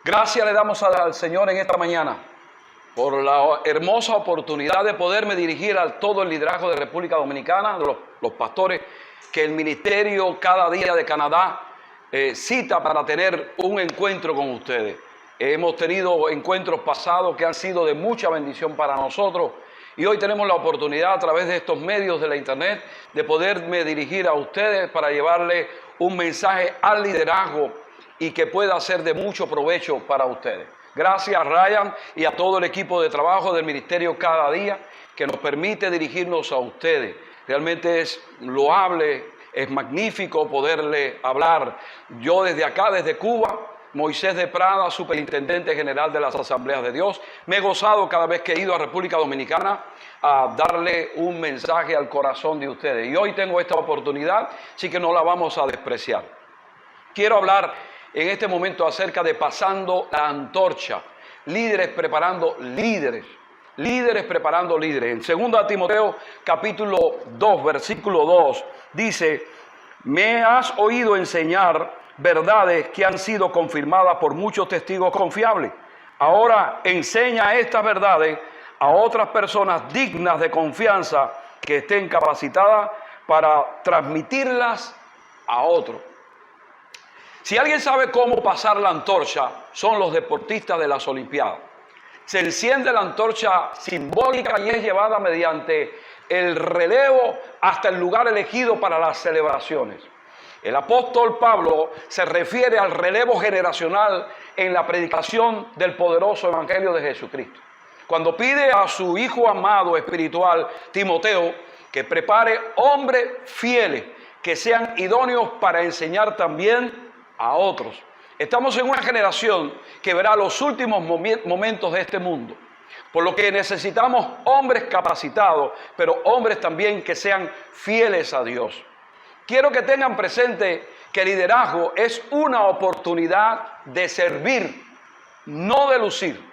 Gracias le damos al Señor en esta mañana por la hermosa oportunidad de poderme dirigir a todo el liderazgo de República Dominicana, los pastores que el Ministerio Cada Día de Canadá cita para tener un encuentro con ustedes. Hemos tenido encuentros pasados que han sido de mucha bendición para nosotros y hoy tenemos la oportunidad a través de estos medios de la internet de poderme dirigir a ustedes para llevarles un mensaje al liderazgo y que pueda ser de mucho provecho para ustedes. Gracias a Ryan y a todo el equipo de trabajo del Ministerio Cada Día que nos permite dirigirnos a ustedes. Realmente es loable, es magnífico poderle hablar. Yo desde acá, desde Cuba, Moisés de Prada, superintendente general de las Asambleas de Dios, me he gozado cada vez que he ido a República Dominicana a darle un mensaje al corazón de ustedes. Y hoy tengo esta oportunidad, así que no la vamos a despreciar. Quiero hablar en este momento acerca de pasando la antorcha, líderes preparando líderes, líderes preparando líderes. En 2 Timoteo capítulo 2, versículo 2, dice: me has oído enseñar verdades que han sido confirmadas por muchos testigos confiables. Ahora enseña estas verdades a otras personas dignas de confianza que estén capacitadas para transmitirlas a otros. Si alguien sabe cómo pasar la antorcha, son los deportistas de las Olimpiadas. Se enciende la antorcha simbólica y es llevada mediante el relevo hasta el lugar elegido para las celebraciones. El apóstol Pablo se refiere al relevo generacional en la predicación del poderoso evangelio de Jesucristo. Cuando pide a su hijo amado espiritual, Timoteo, que prepare hombres fieles, que sean idóneos para enseñar también a otros. Estamos en una generación que verá los últimos momentos de este mundo, por lo que necesitamos hombres capacitados, pero hombres también que sean fieles a Dios. Quiero que tengan presente que el liderazgo es una oportunidad de servir, no de lucir.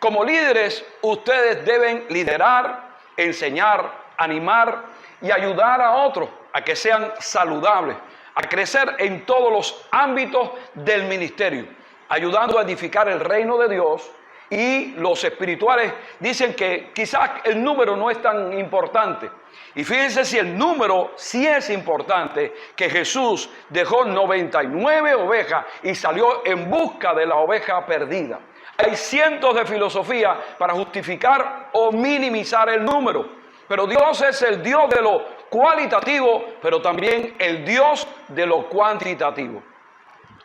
Como líderes, ustedes deben liderar, enseñar, animar y ayudar a otros a que sean saludables, a crecer en todos los ámbitos del ministerio, ayudando a edificar el reino de Dios. Y los espirituales dicen que quizás el número no es tan importante. Y fíjense si el número sí es importante, que Jesús dejó 99 ovejas y salió en busca de la oveja perdida. Hay cientos de filosofías para justificar o minimizar el número, pero Dios es el Dios de lo cualitativo, pero también el Dios de lo cuantitativo.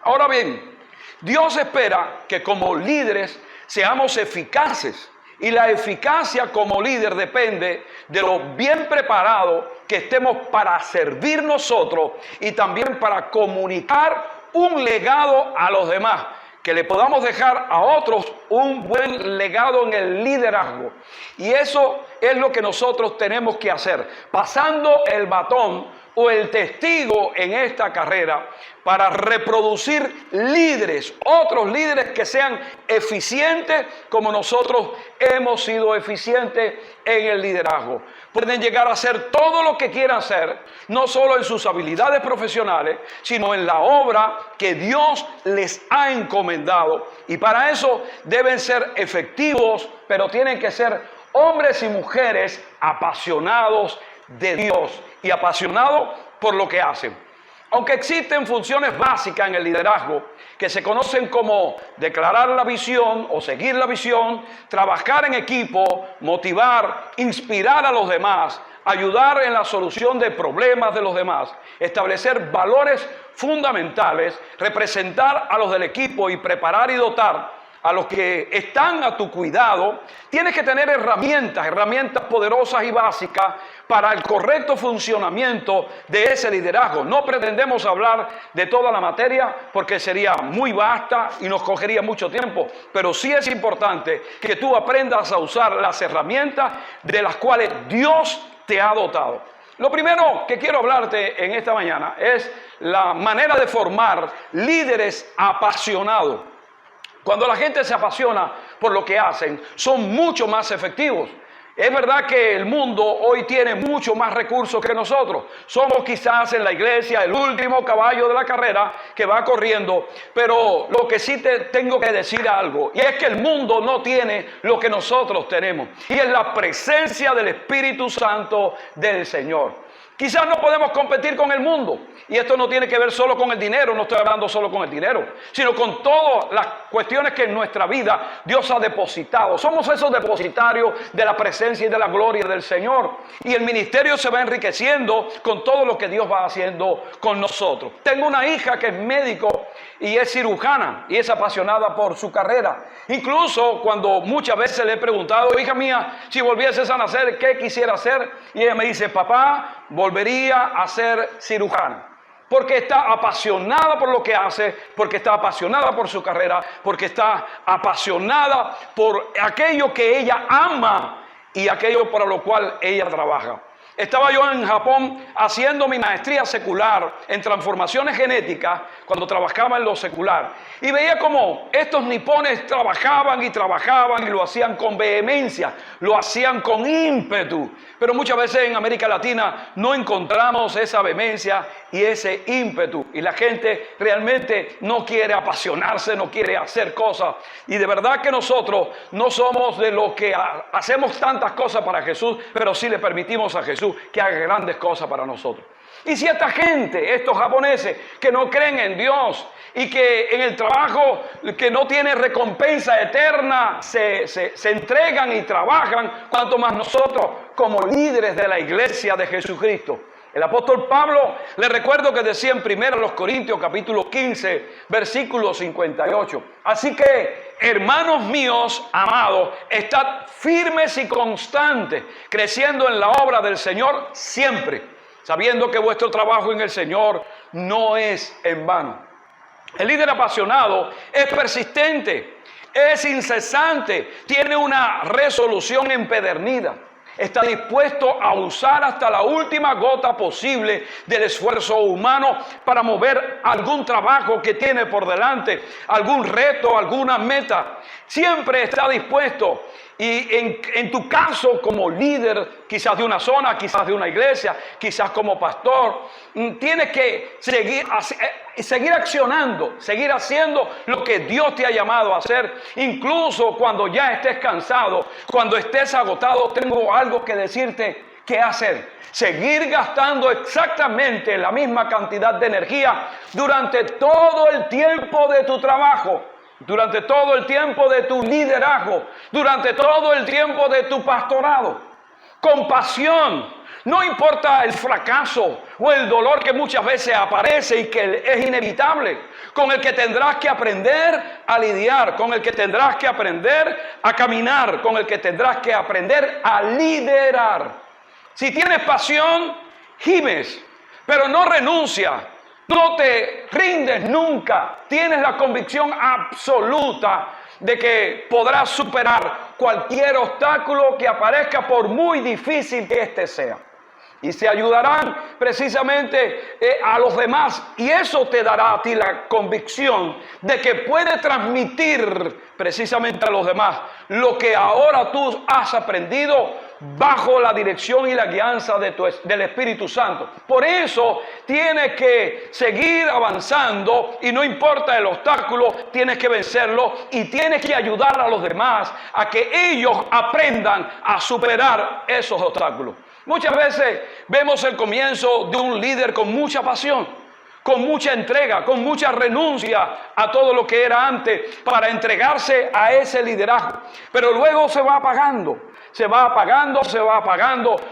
Ahora bien, Dios espera que como líderes seamos eficaces, y la eficacia como líder depende de lo bien preparado que estemos para servir nosotros y también para comunicar un legado a los demás, que le podamos dejar a otros un buen legado en el liderazgo. Y eso es lo que nosotros tenemos que hacer, pasando el batón o el testigo en esta carrera para reproducir líderes, otros líderes que sean eficientes como nosotros hemos sido eficientes en el liderazgo. Pueden llegar a hacer todo lo que quieran hacer, no solo en sus habilidades profesionales, sino en la obra que Dios les ha encomendado. Y para eso deben ser efectivos, pero tienen que ser hombres y mujeres apasionados de Dios y apasionados por lo que hacen. Aunque existen funciones básicas en el liderazgo que se conocen como declarar la visión o seguir la visión, trabajar en equipo, motivar, inspirar a los demás, ayudar en la solución de problemas de los demás, establecer valores fundamentales, representar a los del equipo y preparar y dotar a los que están a tu cuidado, tienes que tener herramientas poderosas y básicas para el correcto funcionamiento de ese liderazgo. No pretendemos hablar de toda la materia porque sería muy vasta y nos cogería mucho tiempo, pero sí es importante que tú aprendas a usar las herramientas de las cuales Dios te ha dotado. Lo primero que quiero hablarte en esta mañana es la manera de formar líderes apasionados. Cuando la gente se apasiona por lo que hacen, son mucho más efectivos. Es verdad que el mundo hoy tiene mucho más recursos que nosotros. Somos quizás en la iglesia el último caballo de la carrera que va corriendo, pero lo que sí te tengo que decir algo, y es que el mundo no tiene lo que nosotros tenemos, y es la presencia del Espíritu Santo del Señor. Quizás no podemos competir con el mundo. Y esto no tiene que ver solo con el dinero, no estoy hablando solo con el dinero, sino con todas las cuestiones que en nuestra vida Dios ha depositado. Somos esos depositarios de la presencia y de la gloria del Señor. Y el ministerio se va enriqueciendo con todo lo que Dios va haciendo con nosotros. Tengo una hija que es médico y es cirujana y es apasionada por su carrera. Incluso cuando muchas veces le he preguntado, hija mía, si volvieses a nacer, ¿qué quisiera hacer? Y ella me dice, papá, volvería a ser cirujana. Porque está apasionada por lo que hace, porque está apasionada por su carrera, porque está apasionada por aquello que ella ama y aquello para lo cual ella trabaja. Estaba yo en Japón haciendo mi maestría secular en transformaciones genéticas cuando trabajaba en lo secular. Y veía cómo estos nipones trabajaban y trabajaban y lo hacían con vehemencia, lo hacían con ímpetu. Pero muchas veces en América Latina no encontramos esa vehemencia y ese ímpetu. Y la gente realmente no quiere apasionarse, no quiere hacer cosas. Y de verdad que nosotros no somos de los que hacemos tantas cosas para Jesús, pero sí le permitimos a Jesús que haga grandes cosas para nosotros. Y si esta gente, estos japoneses que no creen en Dios y que en el trabajo que no tiene recompensa eterna se entregan y trabajan, cuanto más nosotros como líderes de la iglesia de Jesucristo. El apóstol Pablo, le recuerdo que decía en 1 Corintios capítulo 15, versículo 58. Así que, hermanos míos, amados, estad firmes y constantes, creciendo en la obra del Señor siempre, sabiendo que vuestro trabajo en el Señor no es en vano. El líder apasionado es persistente, es incesante, tiene una resolución empedernida. Está dispuesto a usar hasta la última gota posible del esfuerzo humano para mover algún trabajo que tiene por delante, algún reto, alguna meta. Siempre está dispuesto. Y en tu caso como líder, quizás de una zona, quizás de una iglesia, quizás como pastor, tienes que seguir accionando, seguir haciendo lo que Dios te ha llamado a hacer. Incluso cuando ya estés cansado, cuando estés agotado, tengo algo que decirte qué hacer. Seguir gastando exactamente la misma cantidad de energía durante todo el tiempo de tu trabajo, durante todo el tiempo de tu liderazgo, durante todo el tiempo de tu pastorado. Con pasión, no importa el fracaso o el dolor que muchas veces aparece y que es inevitable, con el que tendrás que aprender a lidiar, con el que tendrás que aprender a caminar, con el que tendrás que aprender a liderar. Si tienes pasión, gimes, pero no renuncia. No te rindes nunca. Tienes la convicción absoluta de que podrás superar cualquier obstáculo que aparezca, por muy difícil que éste sea. Y se ayudarán precisamente a los demás. Y eso te dará a ti la convicción de que puedes transmitir precisamente a los demás lo que ahora tú has aprendido bajo la dirección y la guianza del Espíritu Santo. Por eso tienes que seguir avanzando y no importa el obstáculo, tienes que vencerlo y tienes que ayudar a los demás a que ellos aprendan a superar esos obstáculos. Muchas veces vemos el comienzo de un líder con mucha pasión, con mucha entrega, con mucha renuncia a todo lo que era antes para entregarse a ese liderazgo. Pero luego se va apagando,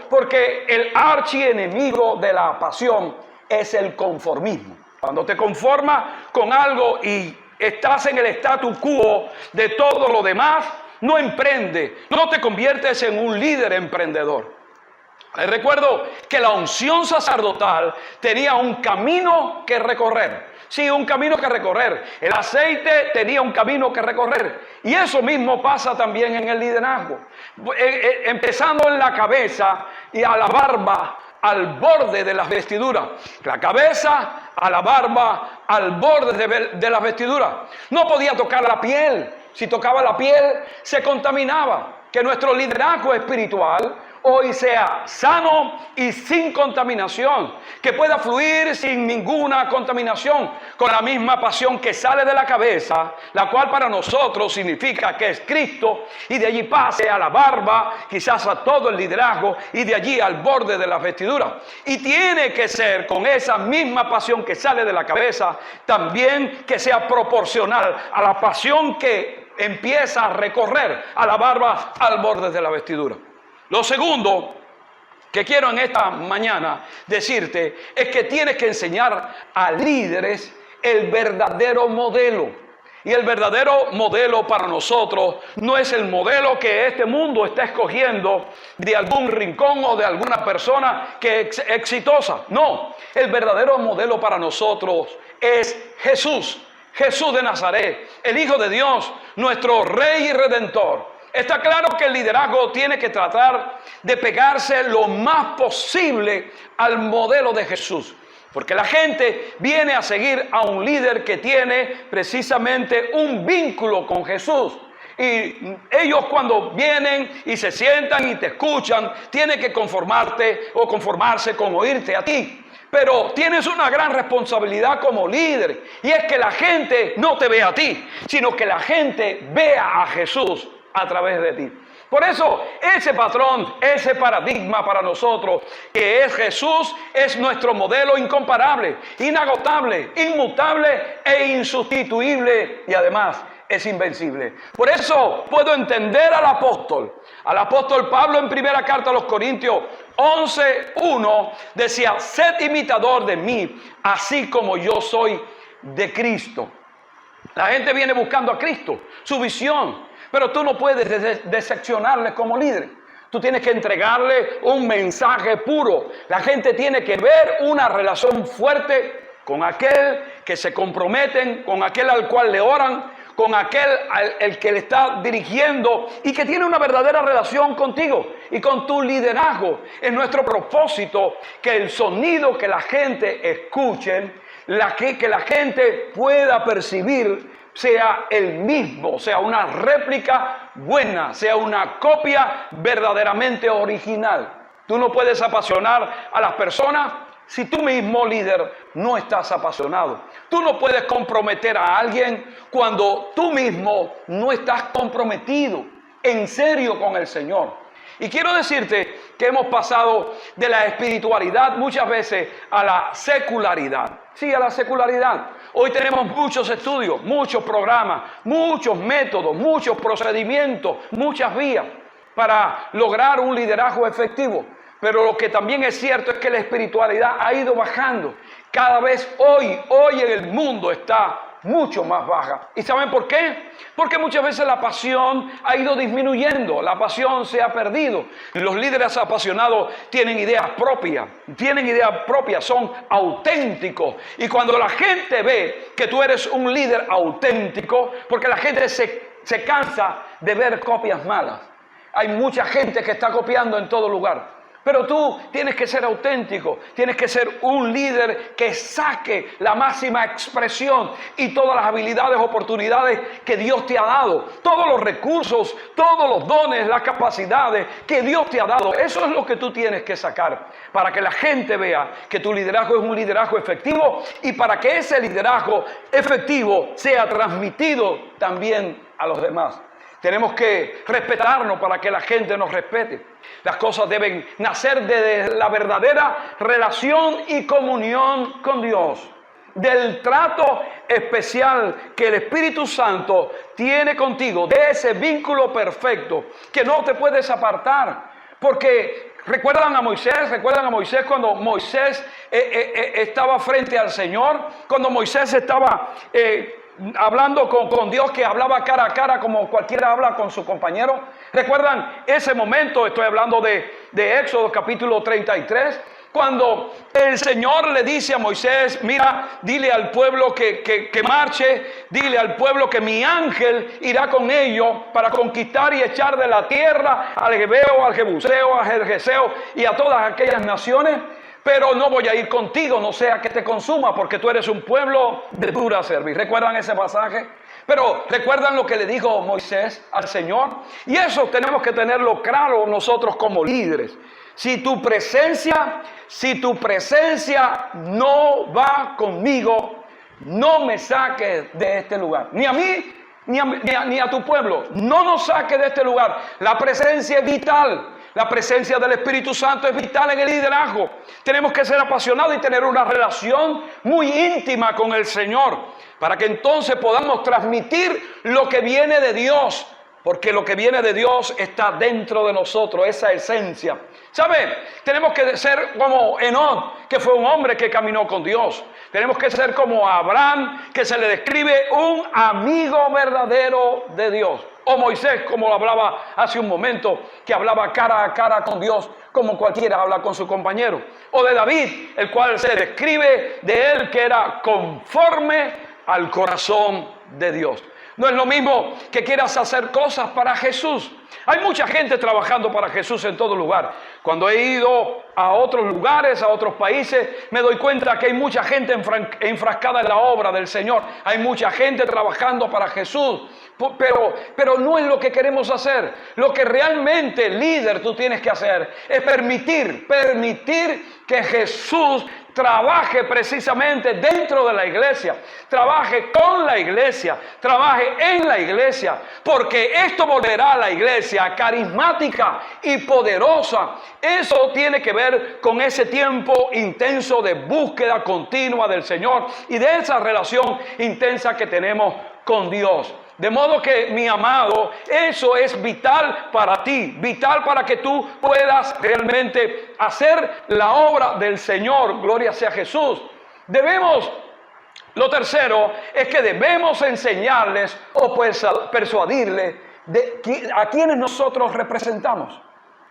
porque el archienemigo de la pasión es el conformismo. Cuando te conformas con algo y estás en el statu quo de todo lo demás, no emprendes, no te conviertes en un líder emprendedor. Recuerdo que la unción sacerdotal tenía un camino que recorrer. Sí, un camino que recorrer. El aceite tenía un camino que recorrer. Y eso mismo pasa también en el liderazgo. Empezando en la cabeza y a la barba, al borde de las vestiduras. La cabeza a la barba, al borde de las vestiduras. No podía tocar la piel. si tocaba la piel, se contaminaba. Que nuestro liderazgo espiritual hoy sea sano y sin contaminación, que pueda fluir sin ninguna contaminación, con la misma pasión que sale de la cabeza, la cual para nosotros significa que es Cristo, y de allí pase a la barba, quizás a todo el liderazgo, y de allí al borde de las vestiduras. Y tiene que ser con esa misma pasión que sale de la cabeza, también que sea proporcional a la pasión que empieza a recorrer a la barba, al borde de la vestidura. Lo segundo que quiero en esta mañana decirte es que tienes que enseñar a líderes el verdadero modelo. Y el verdadero modelo para nosotros no es el modelo que este mundo está escogiendo de algún rincón o de alguna persona que es exitosa. No, el verdadero modelo para nosotros es Jesús. Jesús de Nazaret, el Hijo de Dios, nuestro Rey y Redentor. Está claro que el liderazgo tiene que tratar de pegarse lo más posible al modelo de Jesús. Porque la gente viene a seguir a un líder que tiene precisamente un vínculo con Jesús. Y ellos cuando vienen y se sientan y te escuchan, tienen que conformarte o conformarse con oírte a ti. Pero tienes una gran responsabilidad como líder, y es que la gente no te vea a ti, sino que la gente vea a Jesús a través de ti. Por eso ese patrón, ese paradigma para nosotros, que es Jesús, es nuestro modelo incomparable, inagotable, inmutable e insustituible, y además es invencible. Por eso puedo entender al apóstol Pablo en primera carta a los Corintios 11:1 decía: sed imitador de mí, así como yo soy de Cristo. La gente viene buscando a Cristo, su visión, pero tú no puedes decepcionarle como líder. Tú tienes que entregarle un mensaje puro. La gente tiene que ver una relación fuerte con aquel que se comprometen, con aquel al cual le oran, con aquel el que le está dirigiendo y que tiene una verdadera relación contigo y con tu liderazgo. Es nuestro propósito que el sonido que la gente escuche, que la gente pueda percibir, sea el mismo, sea una réplica buena, sea una copia verdaderamente original. Tú no puedes apasionar a las personas si tú mismo, líder, no estás apasionado. Tú no puedes comprometer a alguien cuando tú mismo no estás comprometido en serio con el Señor. Y quiero decirte que hemos pasado de la espiritualidad muchas veces a la secularidad. Sí, a la secularidad. Hoy tenemos muchos estudios, muchos programas, muchos métodos, muchos procedimientos, muchas vías para lograr un liderazgo efectivo. Pero lo que también es cierto es que la espiritualidad ha ido bajando. Cada vez hoy en el mundo está mucho más baja. ¿Y saben por qué? Porque muchas veces la pasión ha ido disminuyendo, la pasión se ha perdido. Los líderes apasionados tienen ideas propias, son auténticos. Y cuando la gente ve que tú eres un líder auténtico, porque la gente se cansa de ver copias malas. Hay mucha gente que está copiando en todo lugar. Pero tú tienes que ser auténtico, tienes que ser un líder que saque la máxima expresión y todas las habilidades, oportunidades que Dios te ha dado, todos los recursos, todos los dones, las capacidades que Dios te ha dado. Eso es lo que tú tienes que sacar para que la gente vea que tu liderazgo es un liderazgo efectivo y para que ese liderazgo efectivo sea transmitido también a los demás. Tenemos que respetarnos para que la gente nos respete. Las cosas deben nacer de la verdadera relación y comunión con Dios. Del trato especial que el Espíritu Santo tiene contigo. De ese vínculo perfecto que no te puedes apartar. Porque ¿recuerdan a Moisés cuando Moisés estaba frente al Señor? Cuando Moisés estaba hablando con Dios, que hablaba cara a cara como cualquiera habla con su compañero. ¿Recuerdan ese momento? Estoy hablando de Éxodo capítulo 33, cuando el Señor le dice a Moisés: mira, dile al pueblo que marche, dile al pueblo que mi ángel irá con ellos para conquistar y echar de la tierra al Jebeo, al Jebuseo, al Gergeseo y a todas aquellas naciones. Pero no voy a ir contigo, no sea que te consuma, porque tú eres un pueblo de dura cerviz. ¿Recuerdan ese pasaje? Pero ¿recuerdan lo que le dijo Moisés al Señor? Y eso tenemos que tenerlo claro nosotros como líderes. Si tu presencia no va conmigo, no me saques de este lugar. Ni a mí, ni a tu pueblo. No nos saques de este lugar. La presencia es vital. La presencia del Espíritu Santo es vital en el liderazgo. Tenemos que ser apasionados y tener una relación muy íntima con el Señor, para que entonces podamos transmitir lo que viene de Dios, porque lo que viene de Dios está dentro de nosotros, esa esencia. ¿Saben? Tenemos que ser como Enoc, que fue un hombre que caminó con Dios. Tenemos que ser como Abraham, que se le describe un amigo verdadero de Dios. O Moisés, como lo hablaba hace un momento, que hablaba cara a cara con Dios, como cualquiera habla con su compañero. O de David, el cual se describe de él que era conforme al corazón de Dios. No es lo mismo que quieras hacer cosas para Jesús. Hay mucha gente trabajando para Jesús en todo lugar. Cuando he ido a otros lugares, a otros países, me doy cuenta que hay mucha gente enfrascada en la obra del Señor. Hay mucha gente trabajando para Jesús. Pero no es lo que queremos hacer. Lo que realmente, líder, tú tienes que hacer es permitir que Jesús trabaje precisamente dentro de la iglesia, trabaje con la iglesia, trabaje en la iglesia, porque esto volverá a la iglesia carismática y poderosa. Eso tiene que ver con ese tiempo intenso de búsqueda continua del Señor y de esa relación intensa que tenemos con Dios. De modo que, mi amado, eso es vital para ti, vital para que tú puedas realmente hacer la obra del Señor. Gloria sea Jesús. Lo tercero es que debemos enseñarles o persuadirles a quienes nosotros representamos.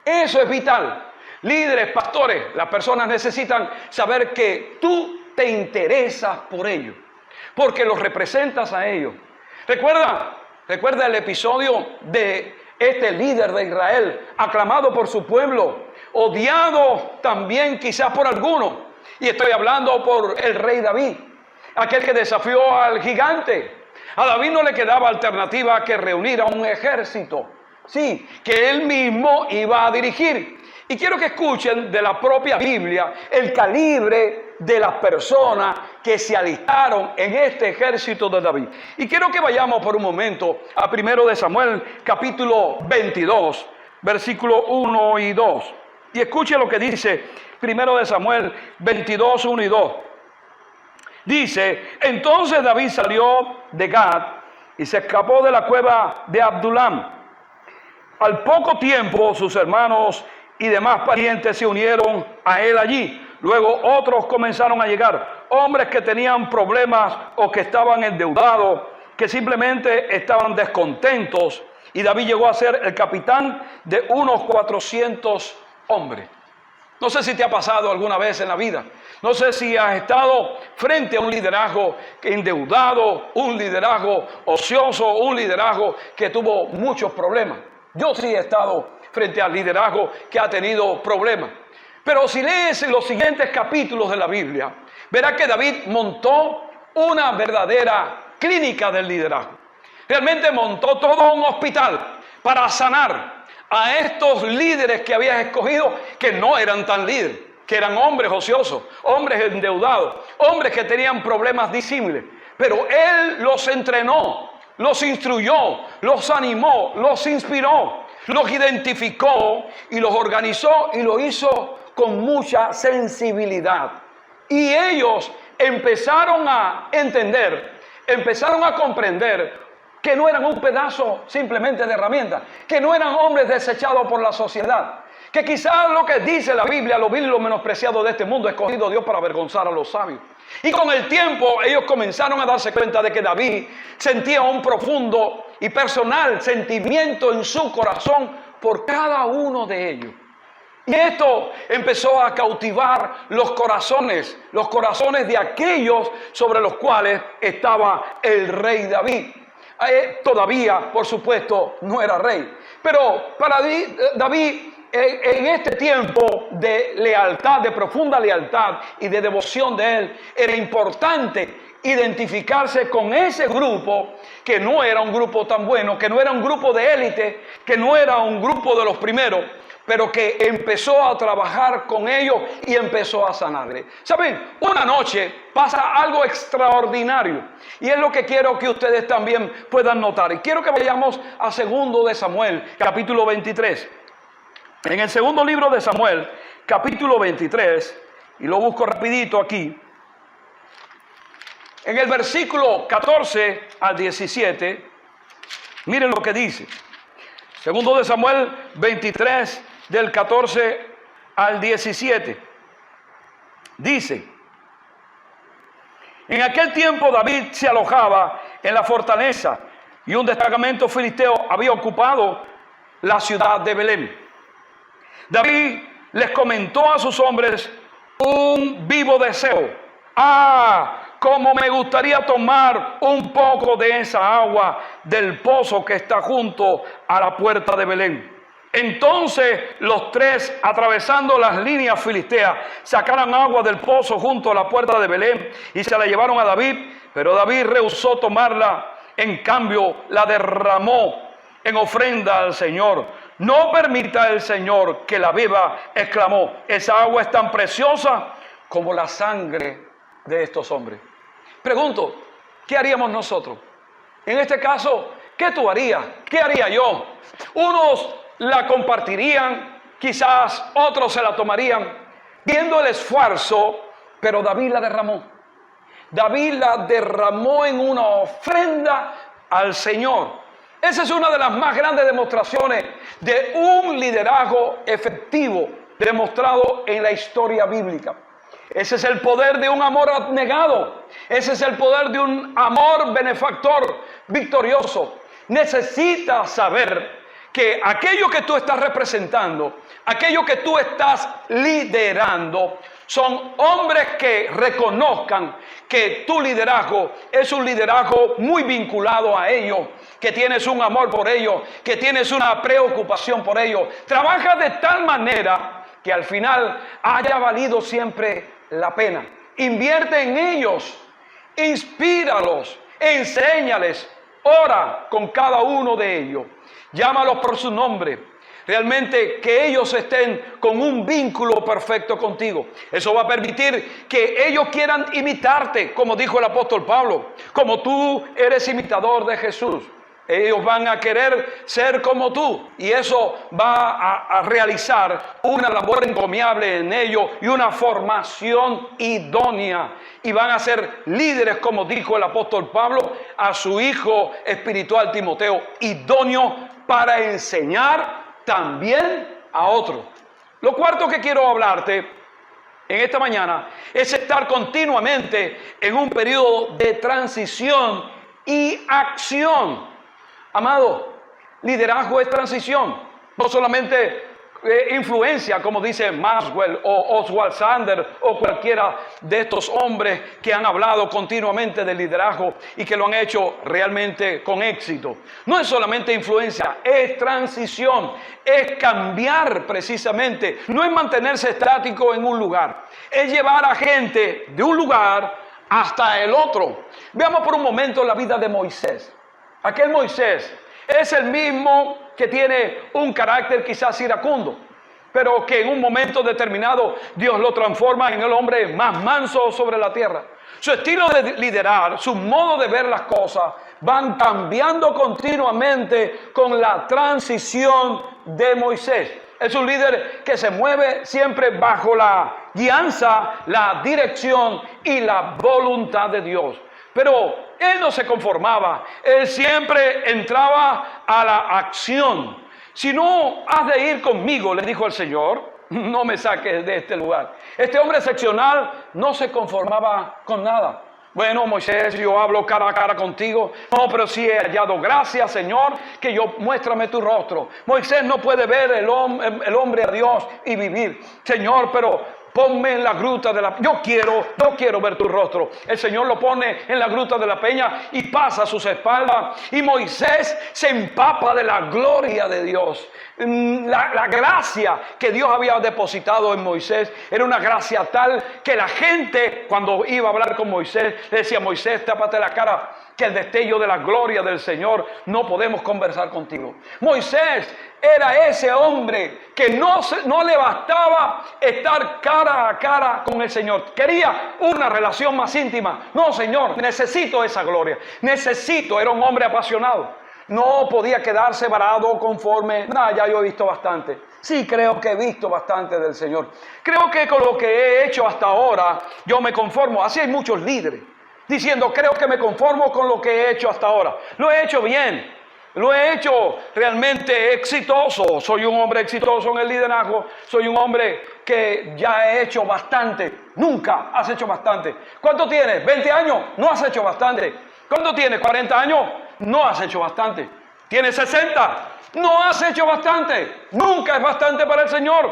Eso es vital. Líderes, pastores, las personas necesitan saber que tú te interesas por ellos, porque los representas a ellos. Recuerda el episodio de este líder de Israel, aclamado por su pueblo, odiado también quizás por algunos. Y estoy hablando por el rey David, aquel que desafió al gigante. A David no le quedaba alternativa que reunir a un ejército, sí, que él mismo iba a dirigir. Y quiero que escuchen de la propia Biblia el calibre de las personas que se alistaron en este ejército de David. Y quiero que vayamos por un momento a 1 de Samuel, capítulo 22, versículos 1 y 2. Y escuche lo que dice 1 de Samuel 22, 1 y 2. Dice: entonces David salió de Gad y se escapó de la cueva de Adullam. Al poco tiempo sus hermanos y demás parientes se unieron a él allí. Luego otros comenzaron a llegar, hombres que tenían problemas o que estaban endeudados, que simplemente estaban descontentos. Y David llegó a ser el capitán de unos 400 hombres. No sé si te ha pasado alguna vez en la vida. No sé si has estado frente a un liderazgo endeudado, un liderazgo ocioso, un liderazgo que tuvo muchos problemas. Yo sí he estado frente al liderazgo que ha tenido problemas. Pero si lees los siguientes capítulos de la Biblia, verás que David montó una verdadera clínica del liderazgo. Realmente montó todo un hospital para sanar a estos líderes que había escogido, que no eran tan líderes, que eran hombres ociosos, hombres endeudados, hombres que tenían problemas disímiles. Pero él los entrenó, los instruyó, los animó, los inspiró, los identificó y los organizó y lo hizo con mucha sensibilidad. Y ellos empezaron a entender, empezaron a comprender que no eran un pedazo simplemente de herramientas, que no eran hombres desechados por la sociedad, que quizás lo que dice la Biblia, lo vil y lo menospreciado de este mundo, escogido Dios para avergonzar a los sabios. Y con el tiempo ellos comenzaron a darse cuenta de que David sentía un profundo y personal sentimiento en su corazón por cada uno de ellos. Y esto empezó a cautivar los corazones de aquellos sobre los cuales estaba el rey David. Todavía, por supuesto, no era rey. Pero para David, en este tiempo de lealtad, de profunda lealtad y de devoción de él, era importante identificarse con ese grupo que no era un grupo tan bueno, que no era un grupo de élite, que no era un grupo de los primeros, pero que empezó a trabajar con ellos y empezó a sanarle. ¿Saben? Una noche pasa algo extraordinario y es lo que quiero que ustedes también puedan notar. Y quiero que vayamos a 2 de Samuel, capítulo 23. En el segundo libro de Samuel, capítulo 23, y lo busco rapidito aquí, en el versículo 14 al 17, miren lo que dice. 2 de Samuel 23, del 14 al 17. Dice: en aquel tiempo David se alojaba en la fortaleza y un destacamento filisteo había ocupado la ciudad de Belén. David les comentó a sus hombres un vivo deseo. Cómo me gustaría tomar un poco de esa agua del pozo que está junto a la puerta de Belén. Entonces los tres, atravesando las líneas filisteas, sacaron agua del pozo junto a la puerta de Belén y se la llevaron a David, pero David rehusó tomarla. En cambio, la derramó en ofrenda al Señor. No permita el Señor que la beba, exclamó. Esa agua es tan preciosa como la sangre de estos hombres. Pregunto, ¿qué haríamos nosotros? En este caso, ¿qué tú harías? ¿Qué haría yo? Unos la compartirían, quizás otros se la tomarían, viendo el esfuerzo, pero David la derramó. David la derramó en una ofrenda al Señor. Esa es una de las más grandes demostraciones de un liderazgo efectivo demostrado en la historia bíblica. Ese es el poder de un amor abnegado. Ese es el poder de un amor benefactor, victorioso. Necesitas saber que aquello que tú estás representando, aquello que tú estás liderando, son hombres que reconozcan que tu liderazgo es un liderazgo muy vinculado a ellos, que tienes un amor por ellos, que tienes una preocupación por ellos. Trabaja de tal manera que al final haya valido siempre la pena. Invierte en ellos, inspíralos, enséñales, ora con cada uno de ellos, llámalos por su nombre. Realmente que ellos estén con un vínculo perfecto contigo. Eso va a permitir que ellos quieran imitarte, como dijo el apóstol Pablo. Como tú eres imitador de Jesús, ellos van a querer ser como tú. Y eso va a realizar una labor encomiable en ellos y una formación idónea. Y van a ser líderes, como dijo el apóstol Pablo a su hijo espiritual Timoteo, idóneo para enseñar también a otros. Lo cuarto que quiero hablarte en esta mañana es estar continuamente en un periodo de transición y acción. Amado, liderazgo es transición, no solamente influencia, como dice Maxwell o Oswald Sanders o cualquiera de estos hombres que han hablado continuamente de liderazgo y que lo han hecho realmente con éxito. No es solamente influencia, es transición, es cambiar precisamente, no es mantenerse estático en un lugar, es llevar a gente de un lugar hasta el otro. Veamos por un momento la vida de Moisés. Aquel Moisés es el mismo que tiene un carácter quizás iracundo, pero que en un momento determinado Dios lo transforma en el hombre más manso sobre la tierra. Su estilo de liderar, su modo de ver las cosas, van cambiando continuamente con la transición de Moisés. Es un líder que se mueve siempre bajo la guianza, la dirección y la voluntad de Dios. Pero él no se conformaba, él siempre entraba a la acción. Si no has de ir conmigo, le dijo el Señor, no me saques de este lugar. Este hombre excepcional no se conformaba con nada. Bueno, Moisés, yo hablo cara a cara contigo. No, pero sí he hallado gracia, Señor, que yo muéstrame tu rostro. Moisés no puede ver el hombre a Dios y vivir. Señor, pero ponme en la gruta de la peña. Yo quiero ver tu rostro. El Señor lo pone en la gruta de la peña y pasa a sus espaldas. Y Moisés se empapa de la gloria de Dios. La gracia que Dios había depositado en Moisés era una gracia tal que la gente, cuando iba a hablar con Moisés, le decía: Moisés, tápate la cara, que el destello de la gloria del Señor, no podemos conversar contigo. Moisés era ese hombre que no le bastaba estar cara a cara con el Señor. Quería una relación más íntima. No, Señor, necesito esa gloria. Era un hombre apasionado. No podía quedarse varado conforme. Ya yo he visto bastante. Sí, creo que he visto bastante del Señor. Creo que con lo que he hecho hasta ahora, yo me conformo. Así hay muchos líderes diciendo: creo que me conformo con lo que he hecho hasta ahora. Lo he hecho bien. Lo he hecho realmente exitoso. Soy un hombre exitoso en el liderazgo. Soy un hombre que ya he hecho bastante. Nunca has hecho bastante. ¿Cuánto tienes? ¿20 años? No has hecho bastante. ¿Cuánto tienes? ¿40 años? No has hecho bastante. ¿Tienes 60? No has hecho bastante. Nunca es bastante para el Señor.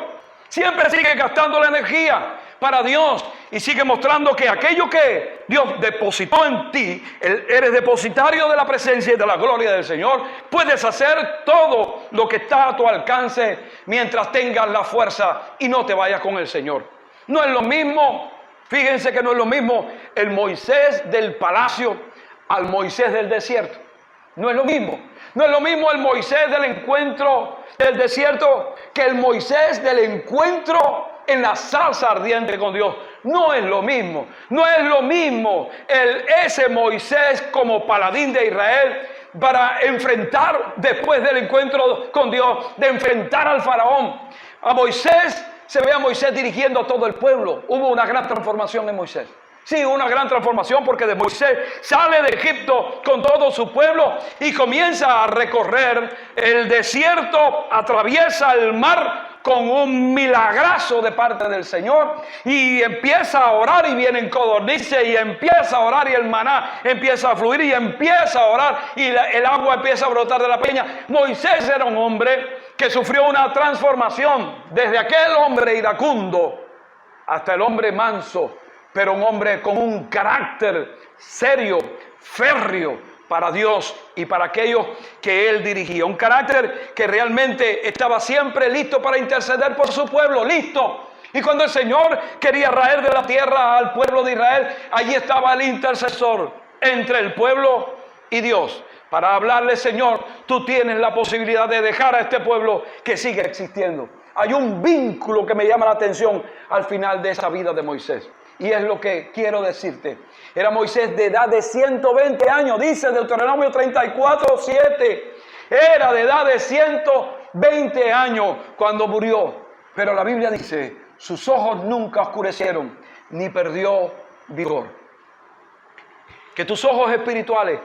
Siempre sigue gastando la energía para Dios y sigue mostrando que aquello que Dios depositó en ti, eres depositario de la presencia y de la gloria del Señor. Puedes hacer todo lo que está a tu alcance mientras tengas la fuerza y no te vayas con el Señor. No es lo mismo, fíjense que no es lo mismo el Moisés del palacio al Moisés del desierto. No es lo mismo. No es lo mismo el Moisés del encuentro del desierto que el Moisés del encuentro en la zarza ardiente con Dios. No es lo mismo. No es lo mismo ese Moisés como paladín de Israel para enfrentar, después del encuentro con Dios, de enfrentar al faraón. A Moisés, se ve a Moisés dirigiendo a todo el pueblo. Hubo una gran transformación en Moisés. Sí, una gran transformación, porque de Moisés sale de Egipto con todo su pueblo y comienza a recorrer el desierto, atraviesa el mar con un milagrazo de parte del Señor y empieza a orar y vienen codornices y empieza a orar y el maná empieza a fluir y empieza a orar y el agua empieza a brotar de la peña. Moisés era un hombre que sufrió una transformación desde aquel hombre iracundo hasta el hombre manso, pero un hombre con un carácter serio, férreo para Dios y para aquellos que él dirigía. Un carácter que realmente estaba siempre listo para interceder por su pueblo, listo. Y cuando el Señor quería raer de la tierra al pueblo de Israel, allí estaba el intercesor entre el pueblo y Dios, para hablarle: Señor, tú tienes la posibilidad de dejar a este pueblo que sigue existiendo. Hay un vínculo que me llama la atención al final de esa vida de Moisés. Y es lo que quiero decirte. Era Moisés de edad de 120 años. Dice Deuteronomio 34:7. Era de edad de 120 años cuando murió. Pero la Biblia dice: sus ojos nunca oscurecieron, ni perdió vigor. Que tus ojos espirituales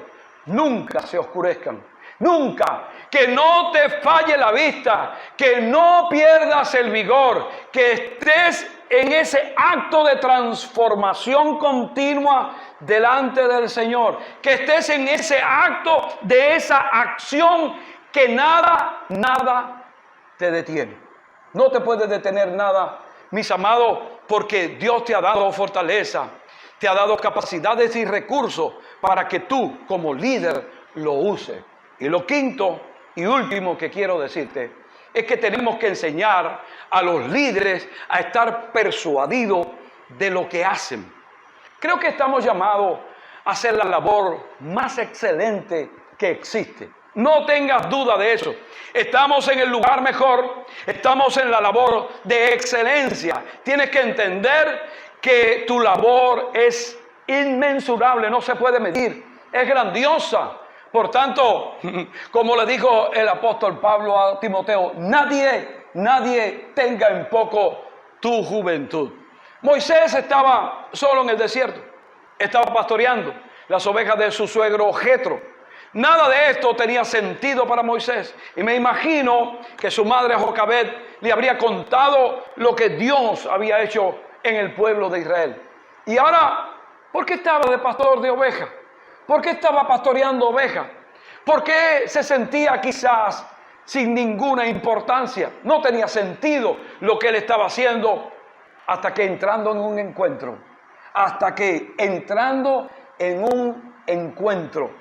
nunca se oscurezcan. Nunca. Que no te falle la vista. Que no pierdas el vigor. Que estés en ese acto de transformación continua delante del Señor. Que estés en ese acto de esa acción que nada te detiene. No te puede detener nada, mis amados, porque Dios te ha dado fortaleza, te ha dado capacidades y recursos para que tú como líder lo uses. Y lo quinto y último que quiero decirte es que tenemos que enseñar a los líderes a estar persuadidos de lo que hacen. Creo que estamos llamados a hacer la labor más excelente que existe. No tengas duda de eso. Estamos en el lugar mejor, estamos en la labor de excelencia. Tienes que entender que tu labor es inmensurable, no se puede medir, es grandiosa. Por tanto, como le dijo el apóstol Pablo a Timoteo, nadie tenga en poco tu juventud. Moisés estaba solo en el desierto, estaba pastoreando las ovejas de su suegro Jetro. Nada de esto tenía sentido para Moisés. Y me imagino que su madre Jocabed le habría contado lo que Dios había hecho en el pueblo de Israel. Y ahora, ¿por qué estaba de pastor de ovejas? ¿Por qué estaba pastoreando ovejas? ¿Por qué se sentía quizás sin ninguna importancia? No tenía sentido lo que él estaba haciendo. hasta que entrando en un encuentro,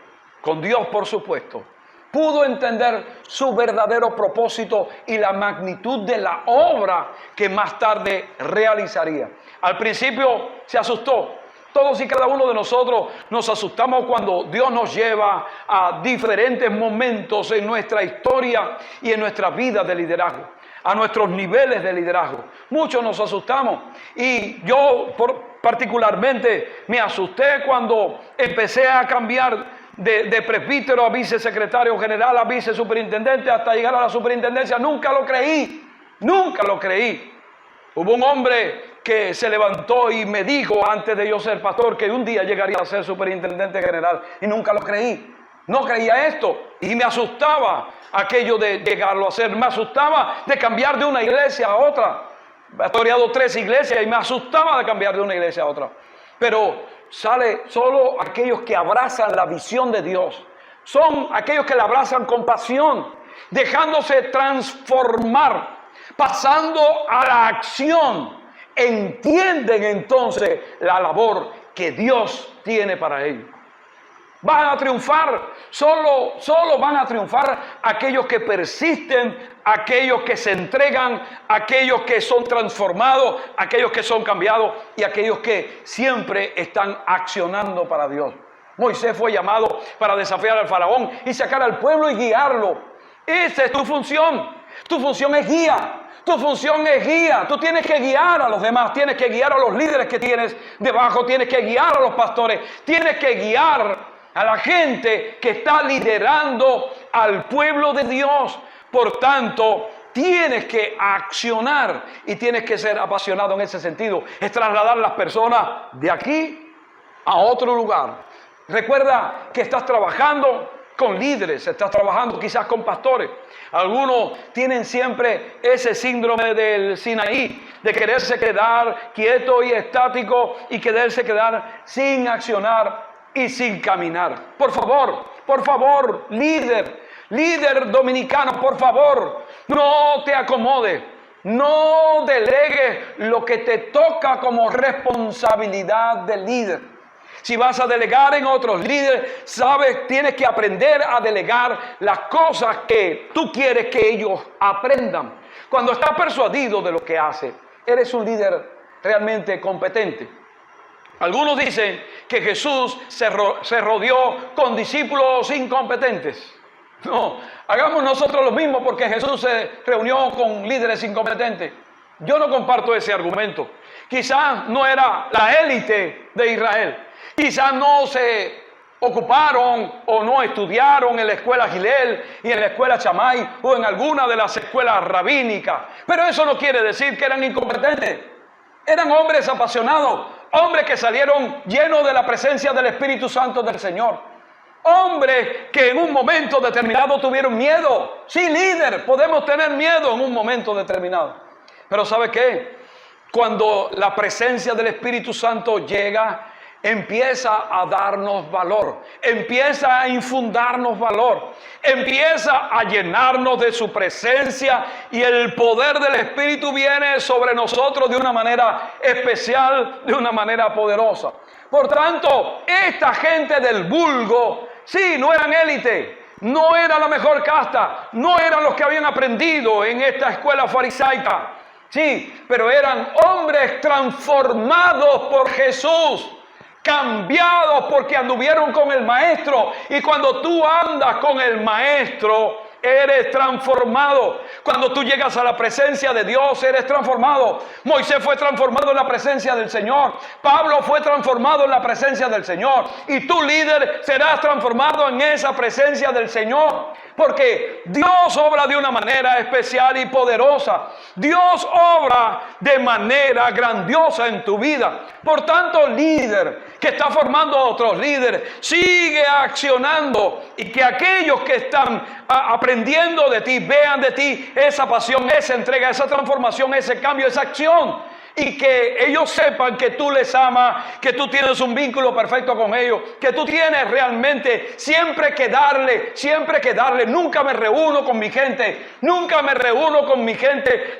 con Dios, por supuesto, pudo entender su verdadero propósito y la magnitud de la obra que más tarde realizaría. Al principio se asustó. Todos y cada uno de nosotros nos asustamos cuando Dios nos lleva a diferentes momentos en nuestra historia y en nuestra vida de liderazgo, a nuestros niveles de liderazgo. Muchos nos asustamos y yo particularmente me asusté cuando empecé a cambiar de presbítero a vicesecretario general, a vicesuperintendente, hasta llegar a la superintendencia. Nunca lo creí. Hubo un hombre que se levantó y me dijo antes de yo ser pastor que un día llegaría a ser superintendente general, y nunca lo creí. No creía esto y me asustaba aquello de llegarlo a hacer. Me asustaba de cambiar de una iglesia a otra. He pastoreado 3 iglesias y me asustaba de cambiar de una iglesia a otra. Pero sale solo aquellos que abrazan la visión de Dios. Son aquellos que la abrazan con pasión, dejándose transformar, pasando a la acción. Entienden entonces la labor que Dios tiene para ellos. Van a triunfar, solo van a triunfar aquellos que persisten, aquellos que se entregan, aquellos que son transformados, aquellos que son cambiados y aquellos que siempre están accionando para Dios. Moisés fue llamado para desafiar al faraón y sacar al pueblo y guiarlo. Esa es tu función. Tu función es guía. Tu función es guía. Tú tienes que guiar a los demás, tienes que guiar a los líderes que tienes debajo, tienes que guiar a los pastores, tienes que guiar a la gente que está liderando al pueblo de Dios. Por tanto, tienes que accionar y tienes que ser apasionado en ese sentido. Es trasladar a las personas de aquí a otro lugar. Recuerda que estás trabajando con líderes, estás trabajando quizás con pastores. Algunos tienen siempre ese síndrome del Sinaí, de quererse quedar quieto y estático y quererse quedar sin accionar y sin caminar. Por favor, líder dominicano, por favor, no te acomodes, no delegues lo que te toca como responsabilidad del líder. Si vas a delegar en otros líderes, sabes, tienes que aprender a delegar las cosas que tú quieres que ellos aprendan. Cuando estás persuadido de lo que hace, eres un líder realmente competente. Algunos dicen que Jesús se rodeó con discípulos incompetentes. No, hagamos nosotros lo mismo porque Jesús se reunió con líderes incompetentes. Yo no comparto ese argumento. Quizás no era la élite de Israel. Quizás no se ocuparon o no estudiaron en la escuela Gilel y en la escuela Chamay o en alguna de las escuelas rabínicas. Pero eso no quiere decir que eran incompetentes. Eran hombres apasionados, hombres que salieron llenos de la presencia del Espíritu Santo del Señor. Hombres que en un momento determinado tuvieron miedo. Sí, líder, podemos tener miedo en un momento determinado. Pero ¿sabe qué? Cuando la presencia del Espíritu Santo llega, empieza a darnos valor, empieza a infundarnos valor, empieza a llenarnos de su presencia y el poder del Espíritu viene sobre nosotros de una manera especial, de una manera poderosa. Por tanto, esta gente del vulgo, sí, no eran élite, no era la mejor casta, no eran los que habían aprendido en esta escuela farisaica, sí, pero eran hombres transformados por Jesús, cambiados porque anduvieron con el Maestro. Y cuando tú andas con el Maestro, eres transformado. Cuando tú llegas a la presencia de Dios, eres transformado. Moisés fue transformado en la presencia del Señor. Pablo fue transformado en la presencia del Señor. Y tú, líder, serás transformado en esa presencia del Señor. Porque Dios obra de una manera especial y poderosa. Dios obra de manera grandiosa en tu vida. Por tanto, líder que está formando a otros líderes, sigue accionando y que aquellos que están aprendiendo de ti, vean de ti esa pasión, esa entrega, esa transformación, ese cambio, esa acción. y que ellos sepan que tú les amas, que tú tienes un vínculo perfecto con ellos, que tú tienes realmente siempre que darle. Nunca me reúno con mi gente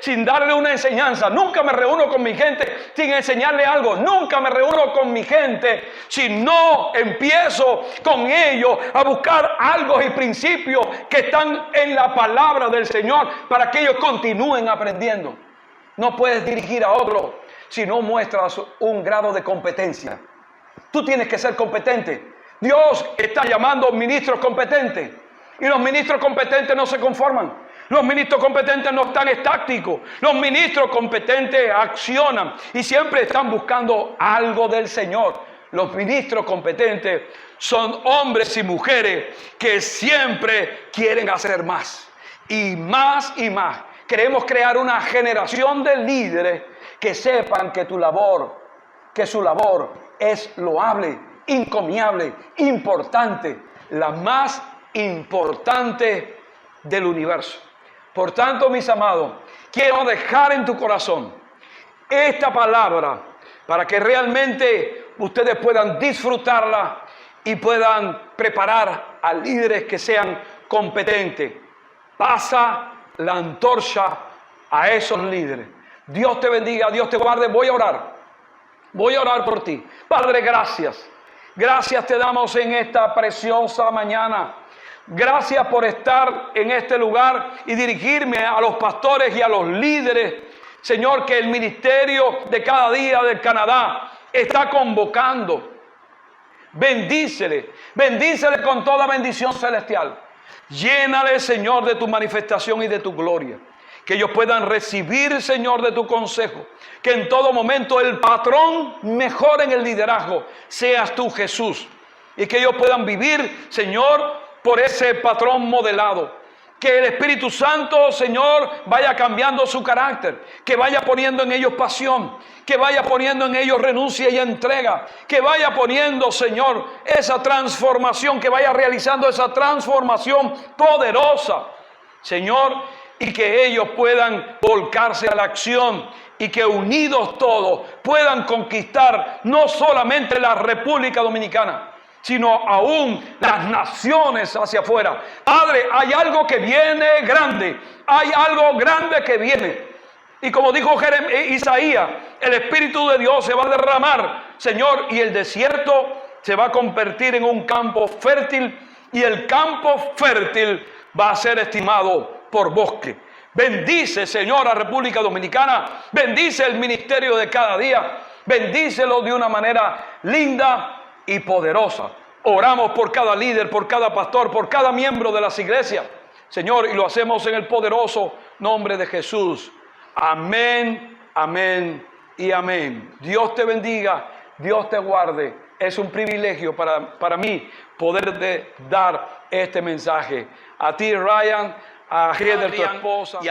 sin darle una enseñanza, nunca me reúno con mi gente sin enseñarle algo, nunca me reúno con mi gente si no empiezo con ellos a buscar algo y principios que están en la palabra del Señor para que ellos continúen aprendiendo. No puedes dirigir a otro si no muestras un grado de competencia. Tú tienes que ser competente. Dios está llamando ministros competentes. Y los ministros competentes no se conforman. Los ministros competentes no están estáticos. Los ministros competentes accionan y siempre están buscando algo del Señor. Los ministros competentes son hombres y mujeres que siempre quieren hacer más. Y más y más. Queremos crear una generación de líderes que sepan que su labor es loable, encomiable, importante, la más importante del universo. Por tanto, mis amados, quiero dejar en tu corazón esta palabra para que realmente ustedes puedan disfrutarla y puedan preparar a líderes que sean competentes. Pasa la antorcha a esos líderes. Dios te bendiga, Dios te guarde. Voy a orar por ti. Padre, gracias. Gracias te damos en esta preciosa mañana. Gracias por estar en este lugar y dirigirme a los pastores y a los líderes. Señor, que el ministerio de cada día del Canadá está convocando. Bendícele con toda bendición celestial. Llénale, Señor, de tu manifestación y de tu gloria. Que ellos puedan recibir, Señor, de tu consejo. Que en todo momento el patrón mejor en el liderazgo seas tú, Jesús. Y que ellos puedan vivir, Señor, por ese patrón modelado. Que el Espíritu Santo, Señor, vaya cambiando su carácter. Que vaya poniendo en ellos pasión. Que vaya poniendo en ellos renuncia y entrega. Que vaya poniendo, Señor, esa transformación. Que vaya realizando esa transformación poderosa, Señor. Y que ellos puedan volcarse a la acción. Y que unidos todos puedan conquistar no solamente la República Dominicana, sino aún las naciones hacia afuera. Padre, hay algo que viene grande. Hay algo grande que viene. Y como dijo Isaías, el Espíritu de Dios se va a derramar, Señor, y el desierto se va a convertir en un campo fértil, y el campo fértil va a ser estimado por bosque. Bendice, Señor, a República Dominicana. Bendice el ministerio de cada día. Bendícelo de una manera linda y poderosa. Oramos por cada líder, por cada pastor, por cada miembro de las iglesias, Señor, y lo hacemos en el poderoso nombre de Jesús. Amén, amén y amén. Dios te bendiga, Dios te guarde. Es un privilegio para mí poder dar este mensaje. A ti, Ryan, a Heather, tu esposa, y a